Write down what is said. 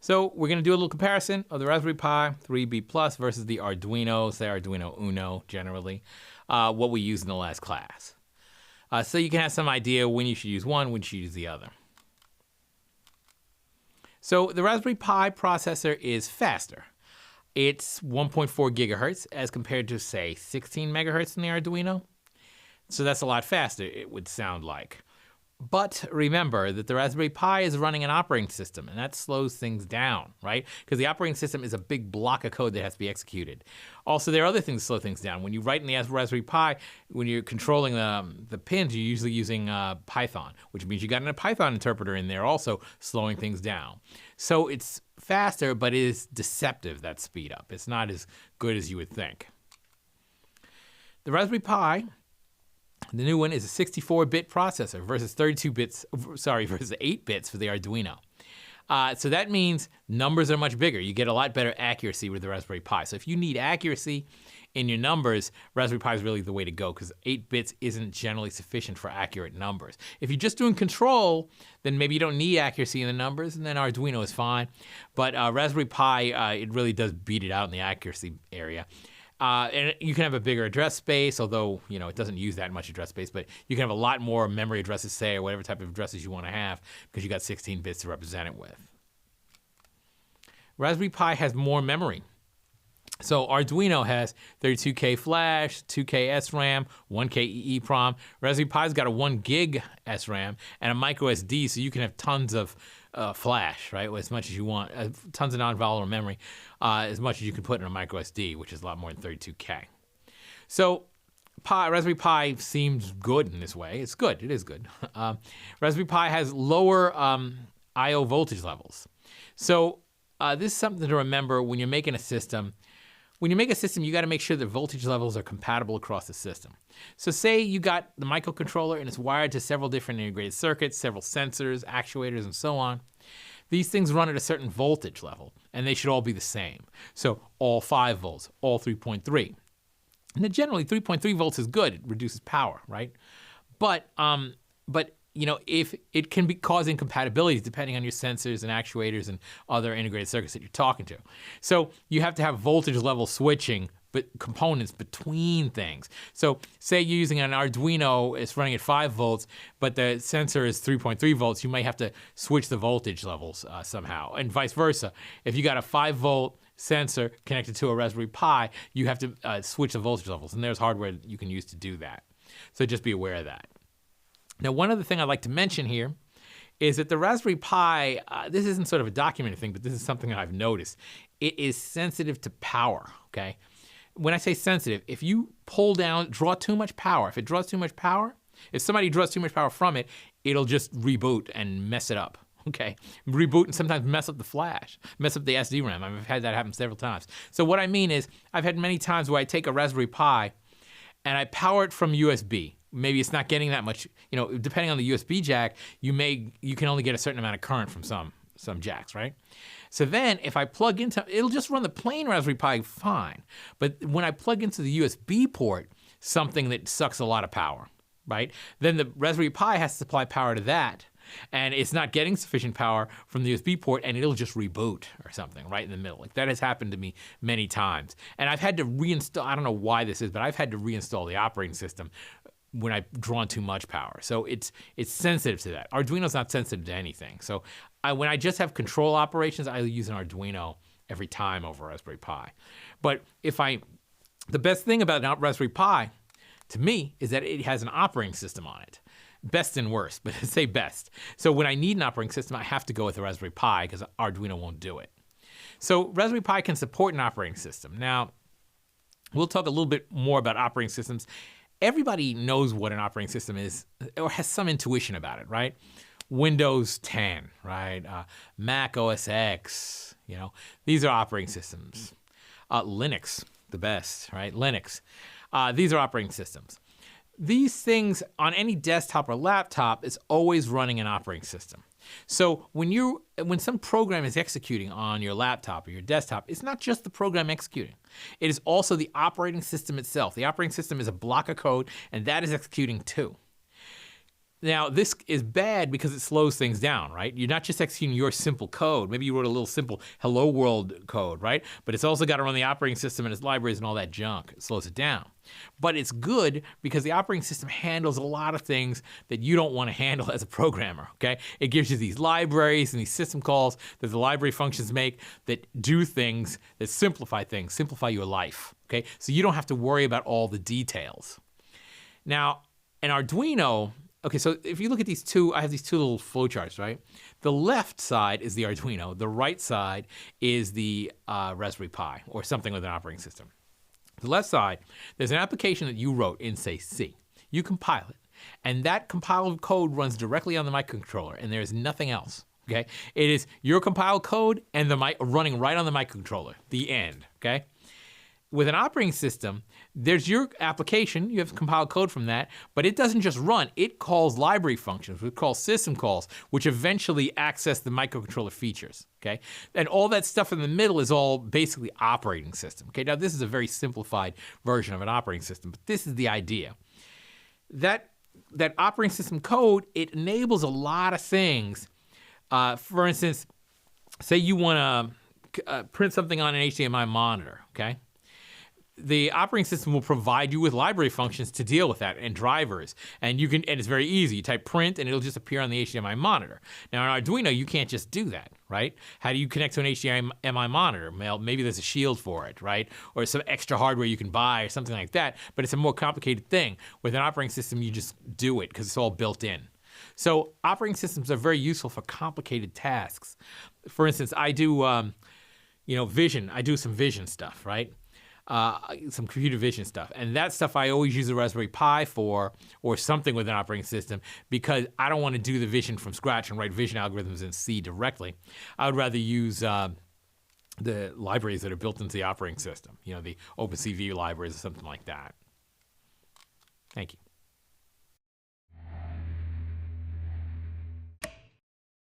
So we're going to do a little comparison of the Raspberry Pi 3B Plus versus the Arduino, say Arduino Uno generally, what we used in the last class. So you can have some idea when you should use one, when you should use the other. So the Raspberry Pi processor is faster. It's 1.4 gigahertz as compared to, say, 16 megahertz in the Arduino. So that's a lot faster, it would sound like. But remember that the Raspberry Pi is running an operating system, and that slows things down, right? Because the operating system is a big block of code that has to be executed. Also, there are other things that slow things down. When you write in the Raspberry Pi, when you're controlling the pins, you're usually using Python, which means you got a Python interpreter in there also slowing things down. So it's faster, but it is deceptive, that speed up. It's not as good as you would think. The Raspberry Pi, the new one, is a 64-bit processor versus 8 bits for the Arduino. So that means numbers are much bigger. You get a lot better accuracy with the Raspberry Pi. So if you need accuracy in your numbers, Raspberry Pi is really the way to go because 8 bits isn't generally sufficient for accurate numbers. If you're just doing control, then maybe you don't need accuracy in the numbers, and then Arduino is fine. But Raspberry Pi, it really does beat it out in the accuracy area. And you can have a bigger address space, although, it doesn't use that much address space, but you can have a lot more memory addresses, say, or whatever type of addresses you want to have, because you got 16 bits to represent it with. Raspberry Pi has more memory. So Arduino has 32K flash, 2K SRAM, 1K EEPROM. Raspberry Pi's got a 1 gig SRAM and a micro SD, so you can have tons of flash, right? As much as you want, tons of non-volatile memory, as much as you can put in a micro SD, which is a lot more than 32K. So Raspberry Pi seems good in this way. It's good. It is good. Raspberry Pi has lower I/O voltage levels. So this is something to remember when you're making a system. When you make a system, you got to make sure the voltage levels are compatible across the system. So say you got the microcontroller and it's wired to several different integrated circuits, several sensors, actuators, and so on. These things run at a certain voltage level, and they should all be the same. So all 5 volts, all 3.3. And generally, 3.3 volts is good. It reduces power, right? But if it can be cause incompatibilities depending on your sensors and actuators and other integrated circuits that you're talking to. So you have to have voltage level switching components between things. So say you're using an Arduino, it's running at 5 volts, but the sensor is 3.3 volts, you might have to switch the voltage levels somehow, and vice versa. If you got a 5 volt sensor connected to a Raspberry Pi, you have to switch the voltage levels, and there's hardware that you can use to do that. So just be aware of that. Now, one other thing I'd like to mention here is that the Raspberry Pi, this isn't sort of a documented thing, but this is something that I've noticed. It is sensitive to power, okay? When I say sensitive, if you draw too much power, if it draws too much power, if somebody draws too much power from it, it'll just reboot and mess it up, okay? Reboot and sometimes mess up the flash, mess up the SD-RAM. I've had that happen several times. So what I mean is, I've had many times where I take a Raspberry Pi and I power it from USB. Maybe it's not getting that much, depending on the USB jack, you can only get a certain amount of current from some jacks, right? So then if I plug into, it'll just run the plain Raspberry Pi fine. But when I plug into the USB port, something that sucks a lot of power, right? Then the Raspberry Pi has to supply power to that, and it's not getting sufficient power from the USB port, and it'll just reboot or something right in the middle. Like that has happened to me many times. And I've had to reinstall, I don't know why this is, but I've had to reinstall the operating system when I've drawn too much power. So it's sensitive to that. Arduino's not sensitive to anything. So when I just have control operations, I use an Arduino every time over Raspberry Pi. But the best thing about an Raspberry Pi, to me, is that it has an operating system on it. Best and worst, but say best. So when I need an operating system, I have to go with the Raspberry Pi because Arduino won't do it. So Raspberry Pi can support an operating system. Now, we'll talk a little bit more about operating systems. Everybody knows what an operating system is or has some intuition about it, right? Windows 10, right? Mac OS X, these are operating systems. Linux, the best, right? Linux. These are operating systems. These things on any desktop or laptop is always running an operating system. So when some program is executing on your laptop or your desktop, it's not just the program executing. It is also the operating system itself. The operating system is a block of code, and that is executing too. Now, this is bad because it slows things down, right? You're not just executing your simple code. Maybe you wrote a little simple hello world code, right? But it's also got to run the operating system and its libraries and all that junk. It slows it down. But it's good because the operating system handles a lot of things that you don't want to handle as a programmer, okay? It gives you these libraries and these system calls that the library functions make that do things, that simplify your life, okay? So you don't have to worry about all the details. Now, an Arduino, okay, so if you look at these two, I have these two little flowcharts, right? The left side is the Arduino. The right side is the Raspberry Pi or something with an operating system. The left side, there's an application that you wrote in, say, C. You compile it, and that compiled code runs directly on the microcontroller, and there's nothing else, okay? It is your compiled code and the running right on the microcontroller, the end, okay? With an operating system, there's your application, you have compiled code from that, but it doesn't just run, it calls library functions, it calls system calls, which eventually access the microcontroller features, okay? And all that stuff in the middle is all basically operating system, okay? Now this is a very simplified version of an operating system, but this is the idea. That operating system code, it enables a lot of things. For instance, say you want to print something on an HDMI monitor, okay? The operating system will provide you with library functions to deal with that and drivers. And it's very easy. You type print and it'll just appear on the HDMI monitor. Now on Arduino, you can't just do that, right? How do you connect to an HDMI monitor? Well, maybe there's a shield for it, right? Or some extra hardware you can buy or something like that, but it's a more complicated thing. With an operating system, you just do it because it's all built in. So operating systems are very useful for complicated tasks. For instance, I do, vision. I do some vision stuff, right? Some computer vision stuff. And that stuff I always use a Raspberry Pi for or something with an operating system because I don't want to do the vision from scratch and write vision algorithms in C directly. I would rather use the libraries that are built into the operating system, the OpenCV libraries or something like that. Thank you.